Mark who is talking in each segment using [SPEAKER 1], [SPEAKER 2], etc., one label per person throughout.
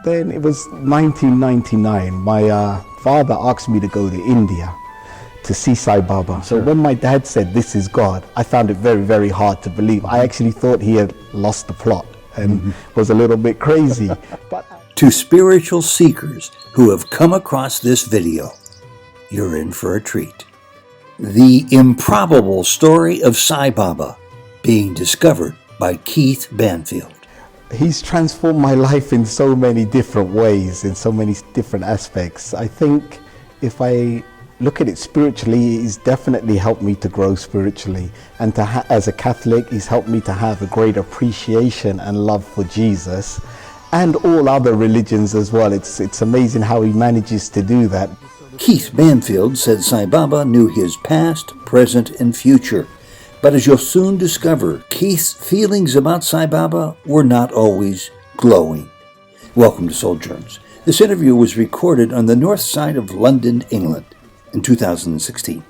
[SPEAKER 1] Then it was 1999. My father asked me to go to India to see Sai Baba. So when my dad said, "This is God," I found it very, very hard to believe. I actually thought he had lost the plot and was a little bit crazy. But
[SPEAKER 2] to spiritual seekers who have come across this video, you're in for a treat. The improbable story of Sai Baba being discovered by Keith Banfield.
[SPEAKER 1] he's transformed my life in so many different ways, in so many different aspects. I think if I look at it spiritually, he's definitely helped me to grow spiritually. And as a Catholic, he's helped me to have a great appreciation and love for Jesus and all other religions as well. It's amazing how he manages to do that.
[SPEAKER 2] Keith Banfield said Sai Baba knew his past, present, and future. But as you'll soon discover, Keith's feelings about Sai Baba were not always glowing. Welcome to Souljourns. This interview was recorded on the north side of London, England in 2016.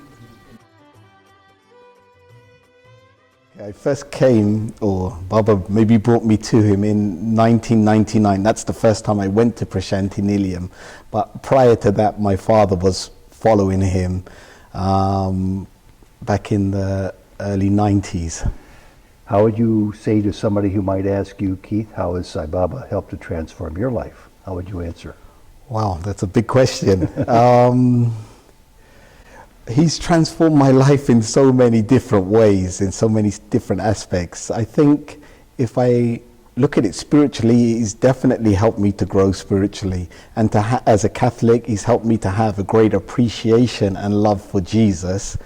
[SPEAKER 1] I first came, or Baba maybe brought me to him in 1999. That's the first time I went to Prasanthi Nilayam. But prior to that, my father was following him back in the early 90s.
[SPEAKER 3] How would you say to somebody who might ask you, Keith, how has Sai Baba helped to transform your life? How would you answer?
[SPEAKER 1] Wow, that's a big question. He's transformed my life in so many different ways, in so many different aspects. I think if I look at it spiritually, he's definitely helped me to grow spiritually. And as a Catholic, he's helped me to have a great appreciation and love for Jesus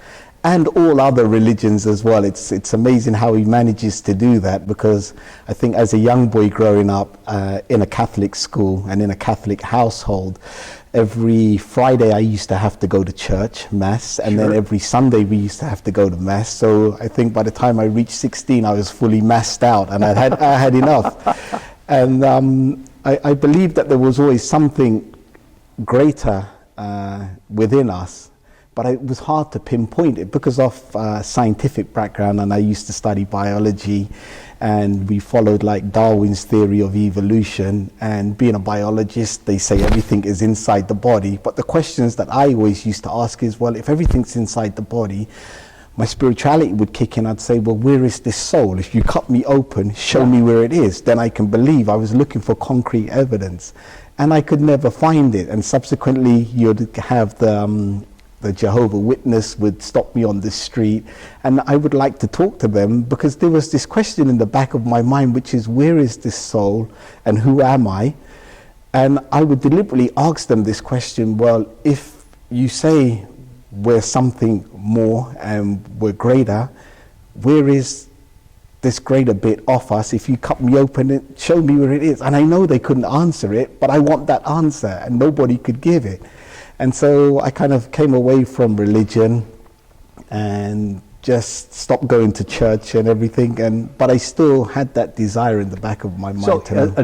[SPEAKER 1] and all other religions as well. It's amazing how he manages to do that, because I think as a young boy growing up in a Catholic school and in a Catholic household, every Friday I used to have to go to church, Mass, and then every Sunday we used to have to go to Mass. So I think by the time I reached 16, I was fully massed out and I had enough. And I believe that there was always something greater within us, but it was hard to pinpoint it because of scientific background, and I used to study biology, and we followed like Darwin's theory of evolution. And being a biologist, they say everything is inside the body. But the questions that I always used to ask is, well, if everything's inside the body, my spirituality would kick in. I'd say, well, where is this soul? If you cut me open, show me where it is, then I can believe. I was looking for concrete evidence, and I could never find it. And subsequently, you'd have the Jehovah's Witness would stop me on the street, and I would like to talk to them, because there was this question in the back of my mind, which is, where is this soul and who am I? And I would deliberately ask them this question, well, if you say we're something more and we're greater, where is this greater bit of us? If you cut me open and show me where it is. And I know they couldn't answer it, but I want that answer, and nobody could give it. And so I kind of came away from religion and just stopped going to church and everything. But I still had that desire in the back of my mind.
[SPEAKER 3] So a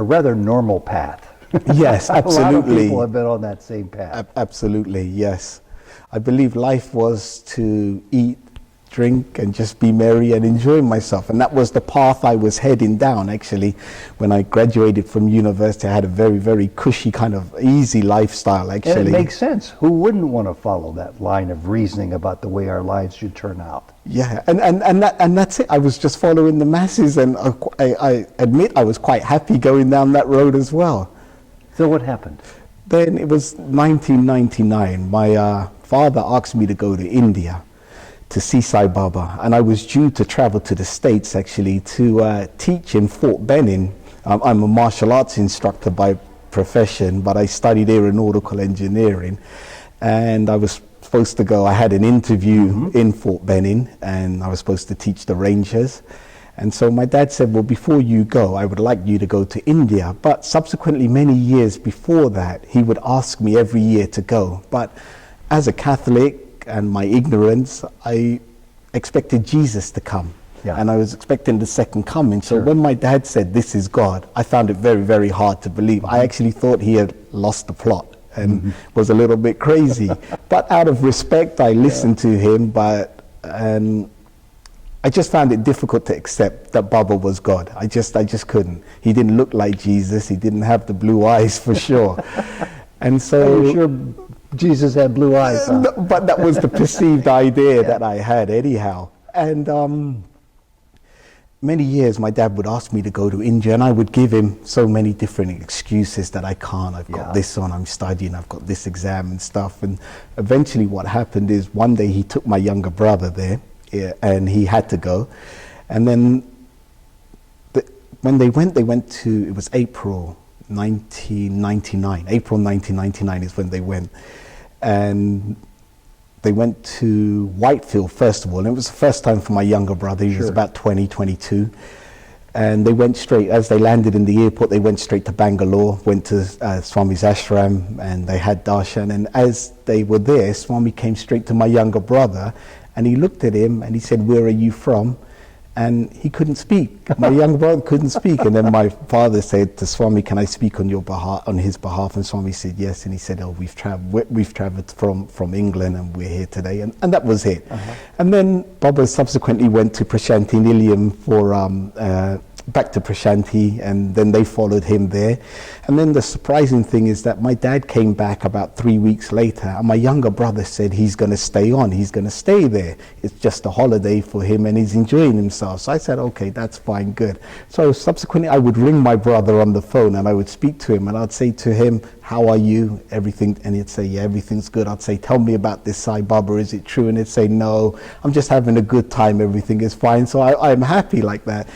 [SPEAKER 3] rather normal path.
[SPEAKER 1] Yes, absolutely.
[SPEAKER 3] A lot of people have been on that same path.
[SPEAKER 1] Absolutely, yes. I believe life was to eat, drink, and just be merry and enjoy myself. And that was the path I was heading down, actually. When I graduated from university, I had a very, very cushy, kind of easy lifestyle, actually.
[SPEAKER 3] And it makes sense. Who wouldn't want to follow that line of reasoning about the way our lives should turn out?
[SPEAKER 1] Yeah, and that's it. I was just following the masses, and I admit I was quite happy going down that road as well.
[SPEAKER 3] So what happened?
[SPEAKER 1] Then it was 1999. My father asked me to go to India to see Sai Baba, and I was due to travel to the States actually to teach in Fort Benning. I'm a martial arts instructor by profession, but I studied aeronautical engineering, and I was supposed to go. I had an interview in Fort Benning, and I was supposed to teach the Rangers. And so my dad said, well, before you go, I would like you to go to India. But subsequently, many years before that, he would ask me every year to go. But as a Catholic, and my ignorance, I expected Jesus to come. Yeah. And I was expecting the second coming. So when my dad said, this is God, I found it very, very hard to believe. I actually thought he had lost the plot and was a little bit crazy. But out of respect, I listened to him, and I just found it difficult to accept that Baba was God. I just couldn't. He didn't look like Jesus. He didn't have the blue eyes for sure. And so,
[SPEAKER 3] Are you sure Jesus had blue eyes? Huh?
[SPEAKER 1] no, but that was the perceived idea that I had anyhow. And many years my dad would ask me to go to India, and I would give him so many different excuses that I can't. I've got this on, I'm studying, I've got this exam and stuff. And eventually what happened is one day he took my younger brother there, and he had to go. And then when they went to, it was April 1999. April 1999 is when they went. And they went to Whitefield first of all, and it was the first time for my younger brother. He was about 20, 22. And they went straight, as they landed in the airport, they went straight to Bangalore, went to Swami's ashram, and they had darshan. And as they were there, Swami came straight to my younger brother, and he looked at him and he said, "Where are you from?" And he couldn't speak. My younger brother couldn't speak. And then my father said to Swami, "Can I speak on your behalf, on his behalf?" And Swami said yes. And he said, "Oh, we've traveled from England, and we're here today." And that was it. And then Baba subsequently went to Prashanti Nilayam for back to Prashanti, and then they followed him there. And then the surprising thing is that my dad came back about 3 weeks later, and my younger brother said he's going to stay on, he's going to stay there. It's just a holiday for him, and he's enjoying himself. So I said, okay, that's fine, good. So subsequently I would ring my brother on the phone, and I would speak to him, and I'd say to him, "How are you? Everything?" And he'd say, "Yeah, everything's good." I'd say, "Tell me about this Sai Baba, is it true?" And he'd say, "No, I'm just having a good time, everything is fine." So I'm happy like that.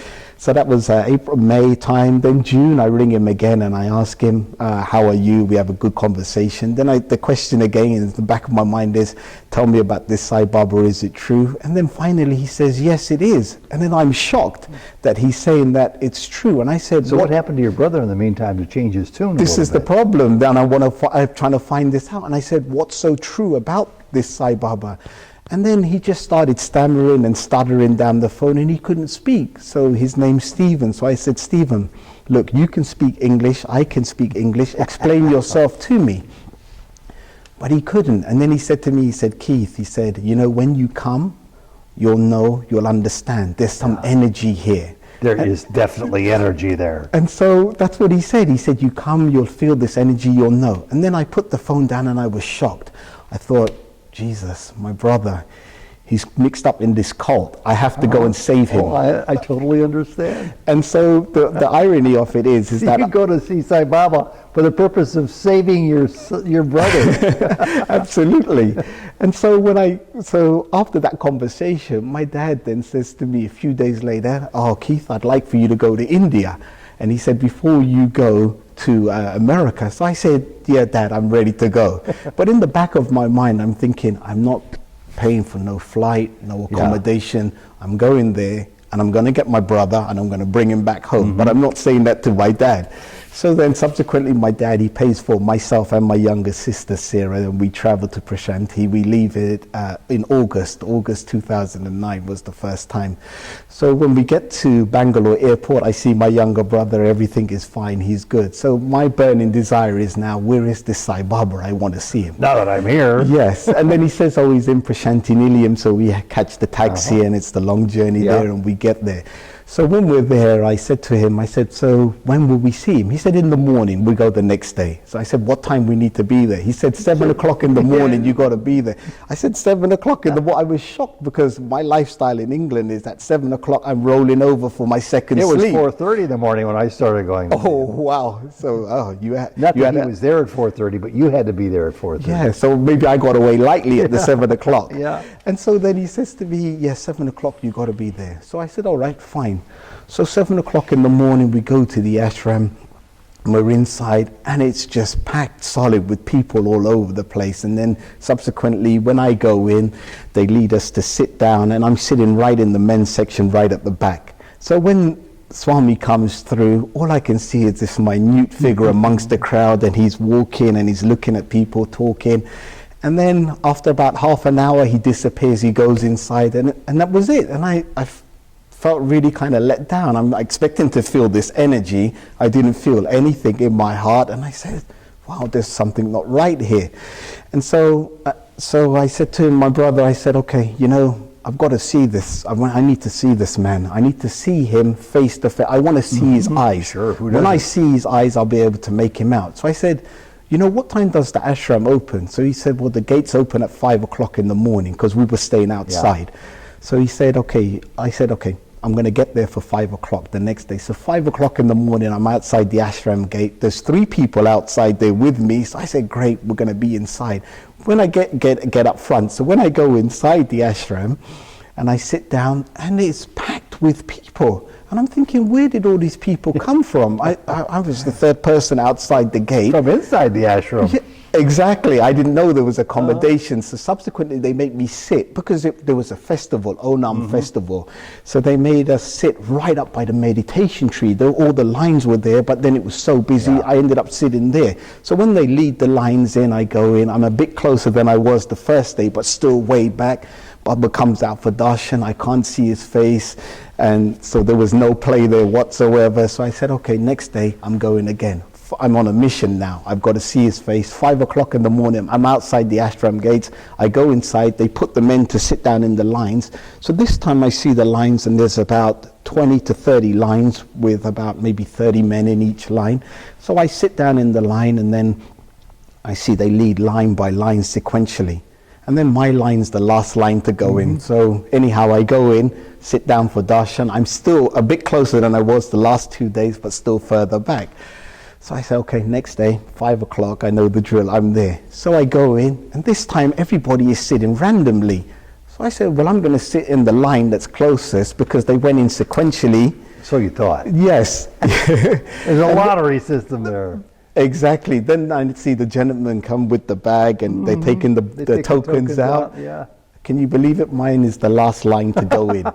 [SPEAKER 1] So that was April, May time. Then June, I ring him again and I ask him, "How are you?" We have a good conversation. Then the question again in the back of my mind is, "Tell me about this Sai Baba, is it true?" And then finally he says, "Yes, it is." And then I'm shocked that he's saying that it's true. And I said,
[SPEAKER 3] So what happened to your brother in the meantime to change his tune?
[SPEAKER 1] This is the problem. Then I'm trying to find this out. And I said, "What's so true about this Sai Baba?" And then he just started stammering and stuttering down the phone, and he couldn't speak. So his name's Stephen. So I said, "Stephen, look, you can speak English, I can speak English, explain yourself to me." But he couldn't. And then he said to me, he said, "Keith," he said, "you know, when you come, you'll know, you'll understand. There's some energy here."
[SPEAKER 3] There is definitely energy there.
[SPEAKER 1] And so that's what he said. He said, "You come, you'll feel this energy, you'll know." And then I put the phone down and I was shocked. I thought, Jesus, my brother, he's mixed up in this cult. I have to go and save him.
[SPEAKER 3] Oh, I totally understand.
[SPEAKER 1] And so the irony of it is that
[SPEAKER 3] you go to see Sai Baba for the purpose of saving your brother.
[SPEAKER 1] Absolutely. And so after that conversation, my dad then says to me a few days later, "Oh, Keith, I'd like for you to go to India." And he said, "Before you go to America." So I said, "Yeah, Dad, I'm ready to go." But in the back of my mind, I'm thinking, I'm not paying for no flight, no accommodation. I'm going there and I'm going to get my brother and I'm going to bring him back home. But I'm not saying that to my dad. So then subsequently my dad, he pays for myself and my younger sister Sarah, and we travel to Prashanti. We leave it in August 2009 was the first time. So when we get to Bangalore airport, I see my younger brother, everything is fine, he's good. So my burning desire is now, where is this Sai Baba? I want to see him.
[SPEAKER 3] Now that I'm here.
[SPEAKER 1] Yes, and then he says, "Oh, he's in Prashanti Nilayam," so we catch the taxi and it's the long journey there, and we get there. So when we're there, I said to him, I said, "So when will we see him?" He said, "In the morning." We go the next day. So I said, "What time we need to be there?" He said, 7 o'clock in the morning, you got to be there. I said, 7 o'clock in the morning. I was shocked because my lifestyle in England is at 7 o'clock, I'm rolling over for my second sleep.
[SPEAKER 3] It was 4:30 in the morning when I started going.
[SPEAKER 1] Oh, wow. So, you had...
[SPEAKER 3] Not that he was there at 4:30, but you had to be there at 4:30.
[SPEAKER 1] Yeah, so maybe I got away lightly at the 7 o'clock.
[SPEAKER 3] Yeah.
[SPEAKER 1] And so then he says to me, "Yeah, 7 o'clock, you got to be there." So I said, "All right, fine." So 7 o'clock in the morning, we go to the ashram, we're inside, and it's just packed solid with people all over the place. And then subsequently, when I go in, they lead us to sit down, and I'm sitting right in the men's section, right at the back. So when Swami comes through, all I can see is this minute figure amongst the crowd, and he's walking and he's looking at people, talking. And then after about half an hour, he disappears, he goes inside, and that was it. And I felt really kind of let down. I'm expecting to feel this energy. I didn't feel anything in my heart. And I said, wow, there's something not right here. And so I said to my brother, I said, "Okay, you know, I've got to see this. I need to see this man. I need to see him face to face. I want to see his eyes.
[SPEAKER 3] Sure, who
[SPEAKER 1] when I
[SPEAKER 3] doesn't?
[SPEAKER 1] see his eyes, I'll be able to make him out. So I said, you know, what time does the ashram open? So he said, well, the gates open at 5 o'clock in the morning, because we were staying outside. So he said, okay. I said, okay, I'm going to get there for 5 o'clock the next day. So 5 o'clock in the morning, I'm outside the ashram gate. There's 3 people outside there with me. So I said, great, we're going to be inside. When I get up front, so when I go inside the ashram and I sit down, and it's packed with people. And I'm thinking, where did all these people come from? I was the third person outside the gate.
[SPEAKER 3] From inside the ashram.
[SPEAKER 1] Yeah, exactly. I didn't know there was accommodation. So subsequently they made me sit, because there was a festival, Onam festival. So they made us sit right up by the meditation tree. All the lines were there, but then it was so busy, I ended up sitting there. So when they lead the lines in, I go in. I'm a bit closer than I was the first day, but still way back. Baba comes out for darshan. I can't see his face. And so there was no play there whatsoever. So I said, okay, next day I'm going again. I'm on a mission now. I've got to see his face. 5 o'clock in the morning, I'm outside the ashram gates. I go inside. They put the men to sit down in the lines. So this time I see the lines, and there's about 20 to 30 lines with about maybe 30 men in each line. So I sit down in the line, and then I see they lead line by line sequentially. And then my line's the last line to go in. So anyhow, I go in, sit down for darshan. I'm still a bit closer than I was the last 2 days, but still further back. So I say, okay, next day, 5 o'clock, I know the drill, I'm there. So I go in, and this time everybody is sitting randomly. So I said, well, I'm going to sit in the line that's closest, because they went in sequentially.
[SPEAKER 3] So you thought.
[SPEAKER 1] Yes.
[SPEAKER 3] There's a lottery system there.
[SPEAKER 1] Exactly. Then I see the gentleman come with the bag, and they're taking the
[SPEAKER 3] take
[SPEAKER 1] tokens out.
[SPEAKER 3] Yeah.
[SPEAKER 1] Can you believe it? Mine is the last line to go in.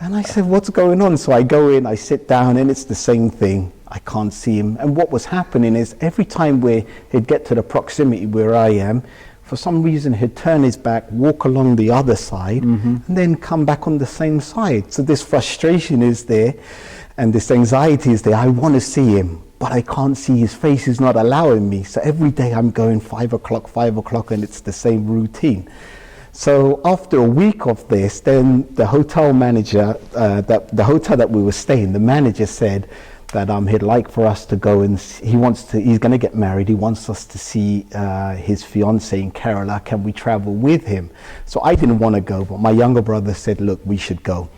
[SPEAKER 1] And I said, what's going on? So I go in, I sit down, and it's the same thing. I can't see him. And what was happening is, every time he'd get to the proximity where I am, for some reason he'd turn his back, walk along the other side, and then come back on the same side. So this frustration is there, and this anxiety is there. I want to see him, but I can't see his face. He's not allowing me. So every day I'm going 5 o'clock, and it's the same routine. So after a week of this, then the hotel manager, the hotel that we were staying, the manager said that he'd like for us to go, and he's going to get married. He wants us to see his fiancée in Kerala. Can we travel with him? So I didn't want to go, but my younger brother said, look, we should go.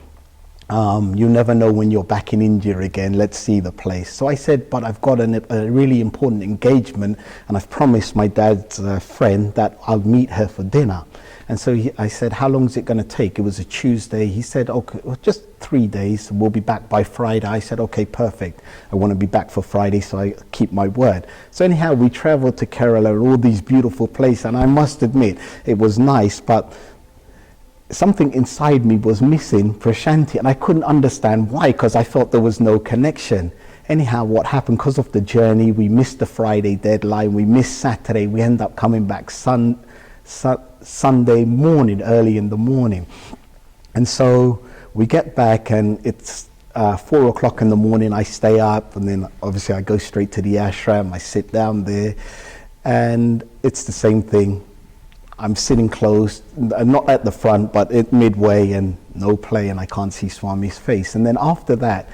[SPEAKER 1] You never know when you're back in India again. Let's see the place. So I said, but I've got a really important engagement, and I've promised my dad's friend that I'll meet her for dinner. And so I said, how long is it going to take? It was a Tuesday. He said, okay, well, just 3 days. We'll be back by Friday. I said, okay, perfect. I want to be back for Friday, so I keep my word. So anyhow, we traveled to Kerala, all these beautiful places, and I must admit, it was nice, but something inside me was missing, Prashanti, and I couldn't understand why, because I felt there was no connection. Anyhow, what happened, because of the journey, we missed the Friday deadline, we missed Saturday, we ended up coming back Sunday morning, early in the morning. And so we get back, and it's 4 o'clock in the morning. I stay up, and then obviously I go straight to the ashram. I sit down there, and it's the same thing. I'm sitting close, not at the front, but midway, and no play, and I can't see Swami's face. And then after that,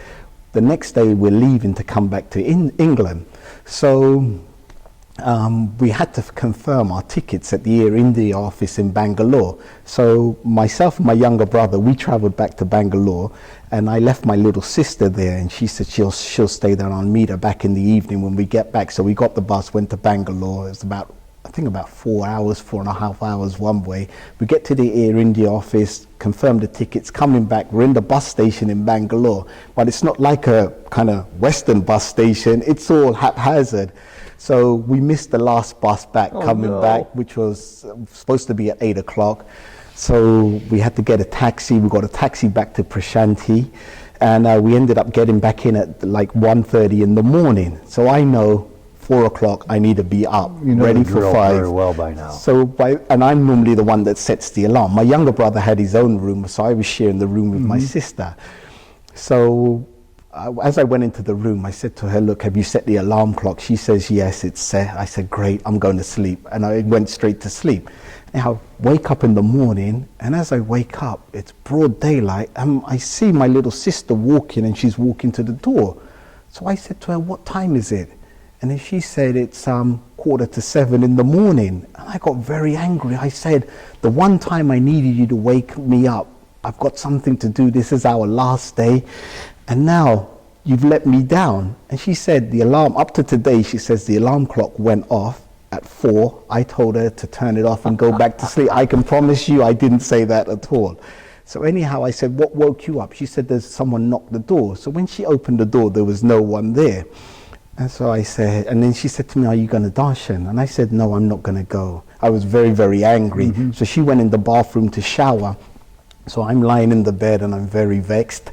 [SPEAKER 1] the next day we're leaving to come back to England. So we had to confirm our tickets at the Air India office in Bangalore. So myself and my younger brother, we traveled back to Bangalore, and I left my little sister there, and she said she'll stay there, and I'll meet her back in the evening when we get back. So we got the bus, went to Bangalore. It was about 4.5 hours one way. We get to the Air India office, confirm the tickets, coming back. We're in the bus station in Bangalore, but it's not like a kind of Western bus station. It's all haphazard. So we missed the last bus back back, which was supposed to be at 8 o'clock. So we had to get a taxi. We got a taxi back to Prashanti, and we ended up getting back in at like 1:30 in the morning. So I know 4 o'clock, I need to be up, ready for 5.
[SPEAKER 3] Very well by now.
[SPEAKER 1] So and I'm normally the one that sets the alarm. My younger brother had his own room, so I was sharing the room with my sister. So as I went into the room, I said to her, look, have you set the alarm clock? She says, yes, it's set. I said, great, I'm going to sleep. And I went straight to sleep. Now, I wake up in the morning, and as I wake up, it's broad daylight, and I see my little sister walking, and she's walking to the door. So I said to her, "What time is it?" And then she said, "It's 6:45 in the morning." And I got very angry. I said, "The one time I needed you to wake me up, I've got something to do. This is our last day. And now you've let me down." And she said, the alarm, up to today, she says the alarm clock went off at 4. I told her to turn it off and go back to sleep. I can promise you I didn't say that at all. So anyhow, I said, "What woke you up?" She said, "There's someone knocked the door." So when she opened the door, there was no one there. And so I said, and then she said to me, "Are you going to darshan?" And I said, "No, I'm not going to go." I was very, very angry. So she went in the bathroom to shower. So I'm lying in the bed and I'm very vexed.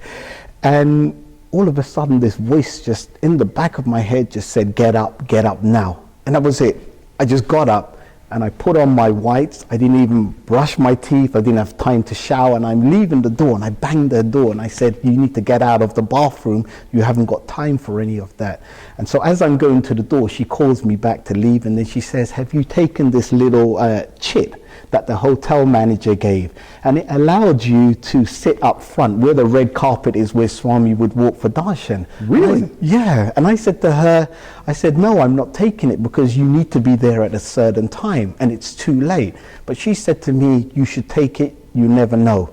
[SPEAKER 1] And all of a sudden, this voice just in the back of my head just said, get up now." And that was it. I just got up and I put on my whites. I didn't even brush my teeth. I didn't have time to shower, and I'm leaving the door, and I banged the door and I said, "You need to get out of the bathroom. You haven't got time for any of that." And so as I'm going to the door, she calls me back to leave, and then she says, "Have you taken this little chit that the hotel manager gave? And it allowed you to sit up front where the red carpet is, where Swami would walk for darshan."
[SPEAKER 3] Really?
[SPEAKER 1] Yeah. And I said to her, I said, "No, I'm not taking it, because you need to be there at a certain time and it's too late." But she said to me, "You should take it, you never know."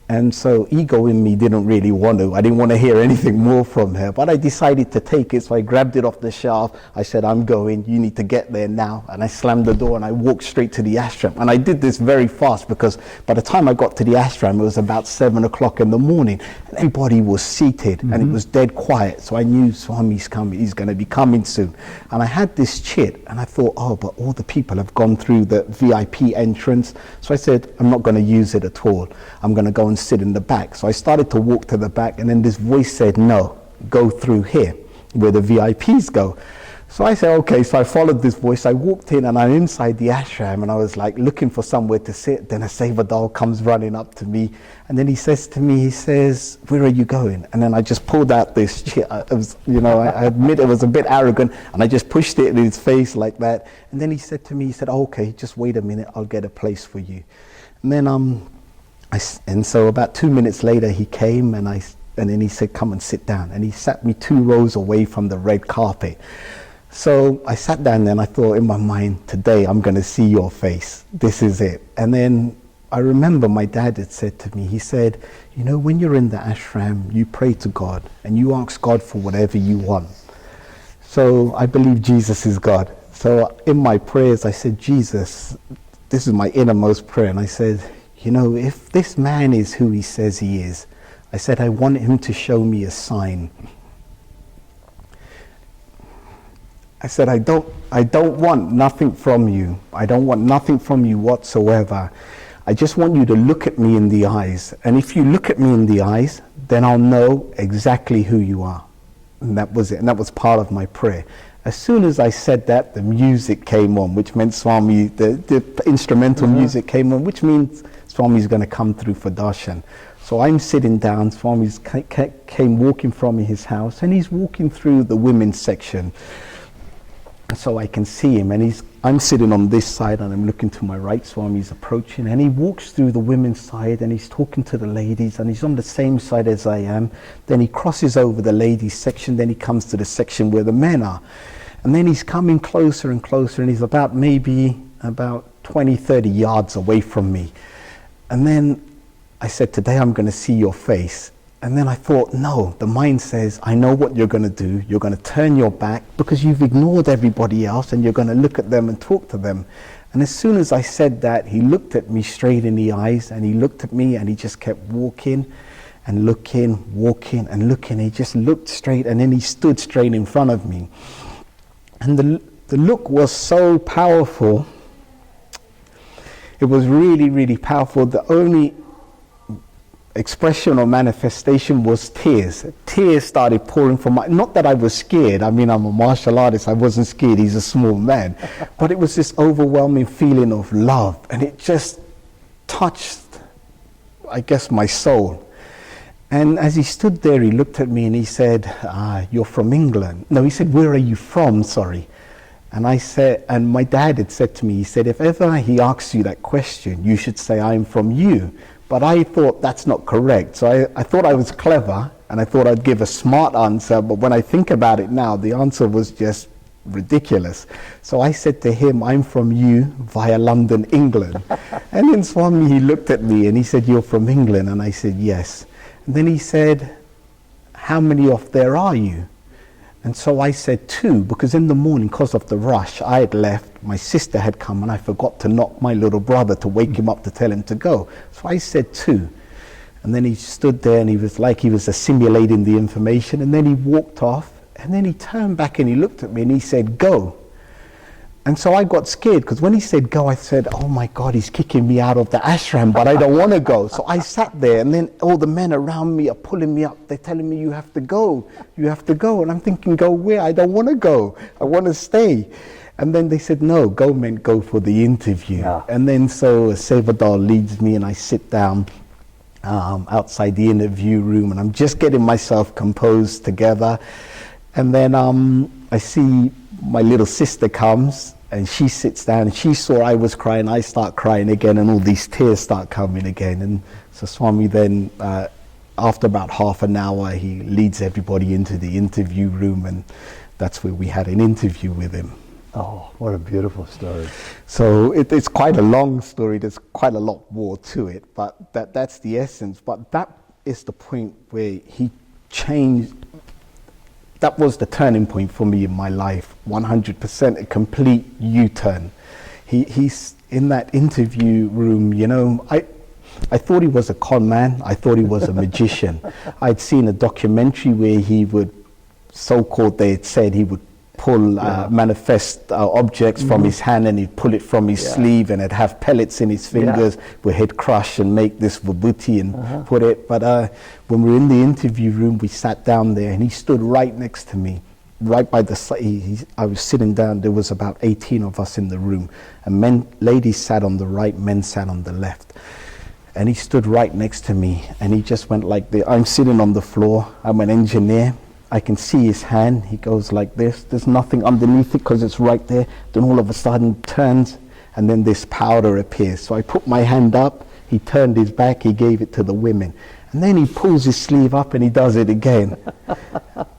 [SPEAKER 1] And so ego in me didn't really want to. I didn't want to hear anything more from her, but I decided to take it. So I grabbed it off the shelf. I said, "I'm going, you need to get there now." And I slammed the door and I walked straight to the ashram. And I did this very fast, because by the time I got to the ashram, it was about 7 o'clock in the morning. And everybody was seated and it was dead quiet. So I knew Swami's coming, he's going to be coming soon. And I had this chit and I thought, oh, but all the people have gone through the VIP entrance. So I said, I'm not going to use it at all. I'm going to go and sit in the back. So I started to walk to the back, and then this voice said, "No, go through here where the VIPs go." So I said, okay. So I followed this voice. I walked in and I'm inside the ashram, and I was like looking for somewhere to sit. Then a Sevadal comes running up to me, and then he says to me, he says, "Where are you going?" And then I just pulled out this chit. I admit it was a bit arrogant, and I just pushed it in his face like that. And then he said to me, he said, "Oh, okay, just wait a minute, I'll get a place for you." And then and so about 2 minutes later he came, and then he said, "Come and sit down." And he sat me 2 rows away from the red carpet. So I sat down there and I thought in my mind, today I'm going to see your face. This is it. And then I remember my dad had said to me, he said, "You know, when you're in the ashram, you pray to God and you ask God for whatever you want." So I believe Jesus is God. So in my prayers I said, "Jesus," this is my innermost prayer, and I said, "You know, if this man is who he says he is," I said, "I want him to show me a sign." I said, I don't want nothing from you. I don't want nothing from you whatsoever. I just want you to look at me in the eyes. And if you look at me in the eyes, then I'll know exactly who you are." And that was it. And that was part of my prayer. As soon as I said that, the music came on, which meant Swami, the instrumental music came on, which means Swami's going to come through for darshan. So I'm sitting down, Swami's came walking from his house, and he's walking through the women's section. So I can see him, and I'm sitting on this side, and I'm looking to my right. Swami's approaching, and he walks through the women's side, and he's talking to the ladies, and he's on the same side as I am. Then he crosses over the ladies section, then he comes to the section where the men are. And then he's coming closer and closer, and he's maybe about 20, 30 yards away from me. And then I said, "Today I'm going to see your face." And then I thought, no, the mind says, I know what you're going to do. You're going to turn your back because you've ignored everybody else, and you're going to look at them and talk to them. And as soon as I said that, he looked at me straight in the eyes, and he looked at me, and he just kept walking and looking, walking and looking. He just looked straight, and then he stood straight in front of me. And the look was so powerful. It was really, really powerful. The only expression or manifestation was tears. Tears started pouring from my, not that I was scared. I mean, I'm a martial artist. I wasn't scared. He's a small man. But it was this overwhelming feeling of love. And it just touched, I guess, my soul. And as he stood there, he looked at me and he said, "You're from England." No, he said, "Where are you from?" Sorry. And I said, and my dad had said to me, he said, if ever he asks you that question, you should say, I'm from you. But I thought that's not correct. So I thought I was clever, and I thought I'd give a smart answer. But when I think about it now, the answer was just ridiculous. So I said to him, I'm from you via London, England. And then Swami, he looked at me and he said, you're from England? And I said, yes. And then he said, how many of there are you? And so I said 2, because in the morning, because of the rush, I had left, my sister had come, and I forgot to knock my little brother to wake him up to tell him to go. So I said 2. And then he stood there and he was like he was assimilating the information, and then he walked off, and then he turned back and he looked at me and he said, go. And so I got scared, because when he said go, I said, oh my God, he's kicking me out of the ashram, but I don't want to go. So I sat there, and then all the men around me are pulling me up. They're telling me, you have to go, you have to go. And I'm thinking, go where? I don't want to go. I want to stay. And then they said, no, go meant go for the interview. Yeah. And then so Sevadar leads me, and I sit down outside the interview room, and I'm just getting myself composed together. And then I see my little sister comes, and she sits down, and she saw I was crying. I start crying again, and all these tears start coming again. And so Swami then, after about half an hour, he leads everybody into the interview room, and that's where we had an interview with him.
[SPEAKER 3] Oh, what a beautiful story.
[SPEAKER 1] So it's quite a long story. There's quite a lot more to it, but that's the essence. But that is the point where he changed. That was the turning point for me in my life, 100%, a complete U-turn. He's in that interview room, you know, I thought he was a con man. I thought he was a magician. I'd seen a documentary where he would, so-called, they had said he would pull manifest objects from his hand, and he'd pull it from his sleeve, and it'd have pellets in his fingers where he'd crush and make this vibhuti and put it. But when we were in the interview room, we sat down there, and he stood right next to me, right by the side. I was sitting down. There was about 18 of us in the room, and ladies sat on the right, men sat on the left. And he stood right next to me, and he just went like this. I'm sitting on the floor. I'm an engineer. I can see his hand. He goes like this. There's nothing underneath it because it's right there. Then all of a sudden turns, and then this powder appears. So I put my hand up. He turned his back. He gave it to the women. And then he pulls his sleeve up and he does it again.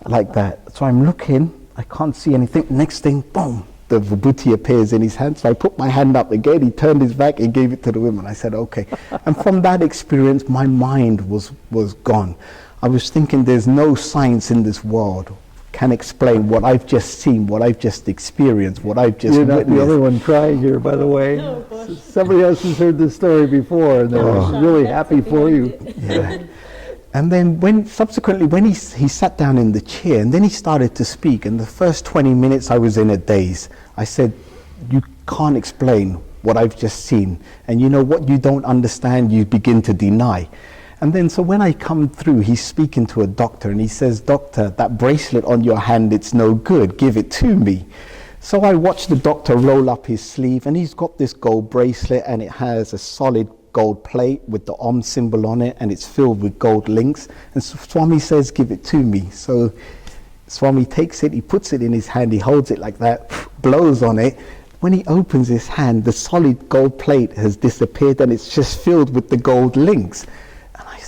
[SPEAKER 1] Like that. So I'm looking. I can't see anything. Next thing, boom, the vibhuti appears in his hand. So I put my hand up again. He turned his back and gave it to the women. I said, okay. And from that experience, my mind was gone. I was thinking there's no science in this world can explain what I've just seen, what I've just experienced, what I've just witnessed.
[SPEAKER 3] You're not the only one crying here, by the way.
[SPEAKER 4] No, of course.
[SPEAKER 3] Somebody else has heard this story before, and they're really happy for you.
[SPEAKER 1] Yeah. And then subsequently when he sat down in the chair, and then he started to speak, and the first 20 minutes I was in a daze. I said, you can't explain what I've just seen. And you know what you don't understand, you begin to deny. And then so when I come through, he's speaking to a doctor, and he says, doctor, that bracelet on your hand, it's no good, give it to me. So I watch the doctor roll up his sleeve, and he's got this gold bracelet, and it has a solid gold plate with the Om symbol on it, and it's filled with gold links. And so Swami says, give it to me. So Swami takes it, he puts it in his hand, he holds it like that, blows on it. When he opens his hand, the solid gold plate has disappeared, and it's just filled with the gold links.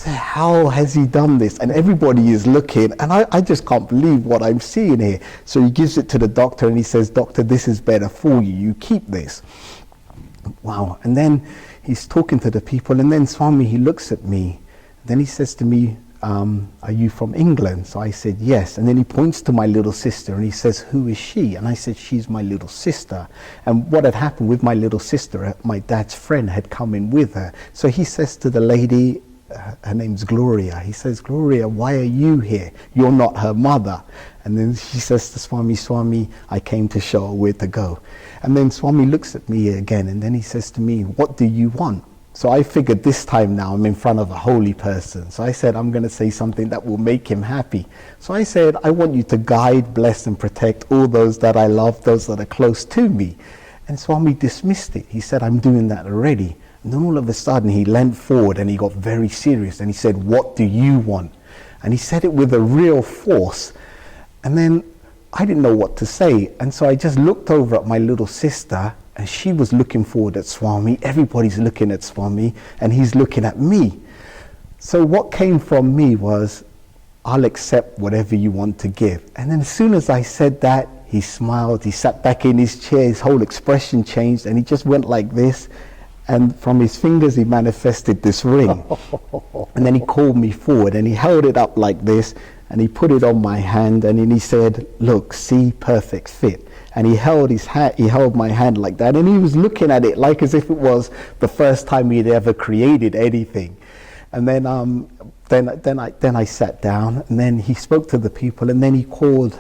[SPEAKER 1] How has he done this? And everybody is looking, and I just can't believe what I'm seeing here. So he gives it to the doctor, and he says, doctor, this is better for you, you keep this. Wow. And then he's talking to the people, and then Swami, he looks at me, then he says to me, are you from England? So I said, yes. And then he points to my little sister, and he says, who is she? And I said, she's my little sister. And what had happened with my little sister, my dad's friend had come in with her. So he says to the lady, her name's Gloria. He says, Gloria, why are you here? You're not her mother. And then she says to Swami, Swami, I came to show her where to go. And then Swami looks at me again, and then he says to me, what do you want? So I figured this time now I'm in front of a holy person. So I said, I'm going to say something that will make him happy. So I said, I want you to guide, bless, and protect all those that I love, those that are close to me. And Swami dismissed it. He said, I'm doing that already. And then all of a sudden he leant forward and he got very serious, and he said, what do you want? And he said it with a real force. And then I didn't know what to say. And so I just looked over at my little sister, and she was looking forward at Swami. Everybody's looking at Swami, and he's looking at me. So what came from me was, I'll accept whatever you want to give. And then as soon as I said that, he smiled, he sat back in his chair, his whole expression changed, and he just went like this. And from his fingers, he manifested this ring. And then he called me forward, and he held it up like this, and he put it on my hand, and then he said, look, see, perfect fit. And he held his hand, he held my hand like that, and he was looking at it like as if it was the first time he'd ever created anything. And then I sat down, and then he spoke to the people, and then he called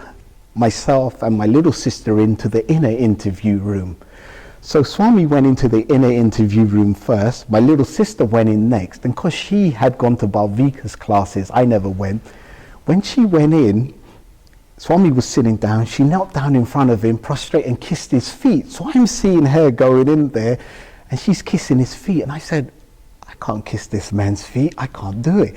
[SPEAKER 1] myself and my little sister into the inner interview room. So Swami went into the inner interview room first, my little sister went in next, and because she had gone to Balvika's classes, I never went. When she went in, Swami was sitting down, she knelt down in front of him, prostrate, and kissed his feet. So I'm seeing her going in there, and she's kissing his feet, and I said, I can't kiss this man's feet, I can't do it.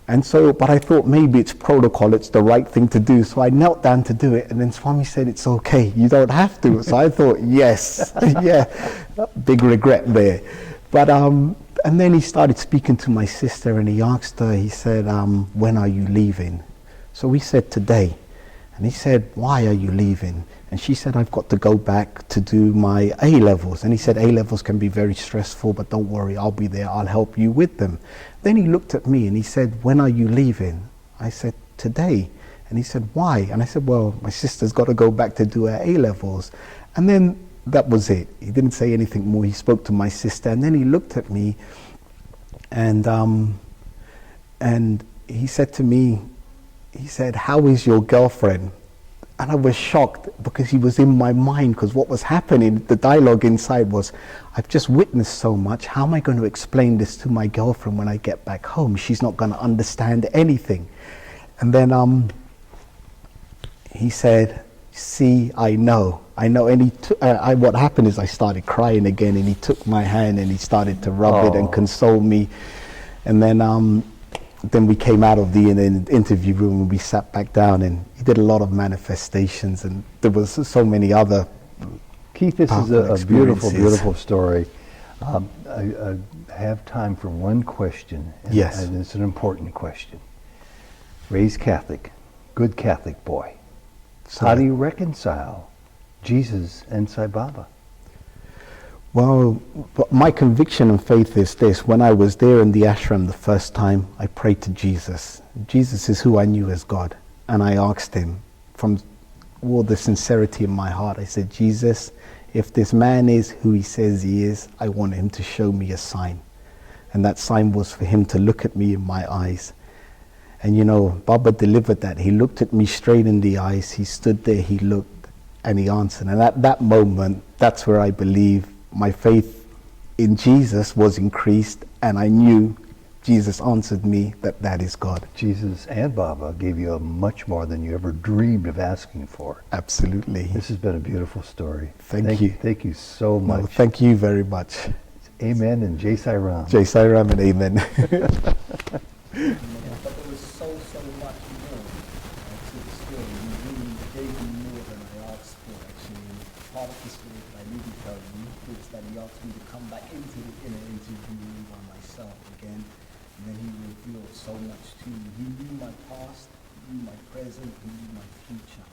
[SPEAKER 1] And so, but I thought maybe it's protocol, it's the right thing to do. So I knelt down to do it, and then Swami said, it's okay, you don't have to. So I thought, yes, yeah, big regret there. But, and then he started speaking to my sister, and he asked her, he said, when are you leaving? So we said, today. And he said, why are you leaving? And she said, I've got to go back to do my A-levels. And he said, A-levels can be very stressful, but don't worry, I'll be there, I'll help you with them. Then he looked at me and he said, when are you leaving? I said, today. And he said, why? And I said, well, my sister's got to go back to do her A-levels. And then that was it. He didn't say anything more. He spoke to my sister, and then he looked at me, and he said to me, he said, how is your girlfriend? And I was shocked because he was in my mind, because what was happening, the dialogue inside was, I've just witnessed so much. How am I going to explain this to my girlfriend when I get back home? She's not going to understand anything. And then he said, see, I know. And what happened is I started crying again, and he took my hand and he started to rub it and console me. And then we came out of the interview room and we sat back down, and he did a lot of manifestations, and there was so many other
[SPEAKER 3] Keith, this is a beautiful, beautiful story. I have time for one question.
[SPEAKER 1] Yes.
[SPEAKER 3] And it's an important question. Raised Catholic, good Catholic boy.
[SPEAKER 1] So
[SPEAKER 3] how do you reconcile Jesus and Sai Baba?
[SPEAKER 1] Well, my conviction and faith is this. When I was there in the ashram the first time, I prayed to Jesus. Jesus is who I knew as God. And I asked him from all the sincerity in my heart, I said, Jesus, if this man is who he says he is, I want him to show me a sign. And that sign was for him to look at me in my eyes. And you know, Baba delivered that. He looked at me straight in the eyes. He stood there, he looked, and he answered. And at that moment, that's where I believe my faith in Jesus was increased, and I knew Jesus answered me that is God.
[SPEAKER 3] Jesus and Baba gave you much more than you ever dreamed of asking for.
[SPEAKER 1] Absolutely.
[SPEAKER 3] This has been a beautiful story.
[SPEAKER 1] Thank you.
[SPEAKER 3] Thank you so much.
[SPEAKER 1] No, thank you very much.
[SPEAKER 3] Amen and Jai Sai Ram.
[SPEAKER 1] Jai Sai Ram and amen.
[SPEAKER 4] But there was so much more to the story. You really gave me more than I asked for, actually. And part of the story that I didn't tell you is that he asked me to come back into the inner interview room by myself again. And then he revealed so much to me. He knew my past, he knew my present, he knew my future.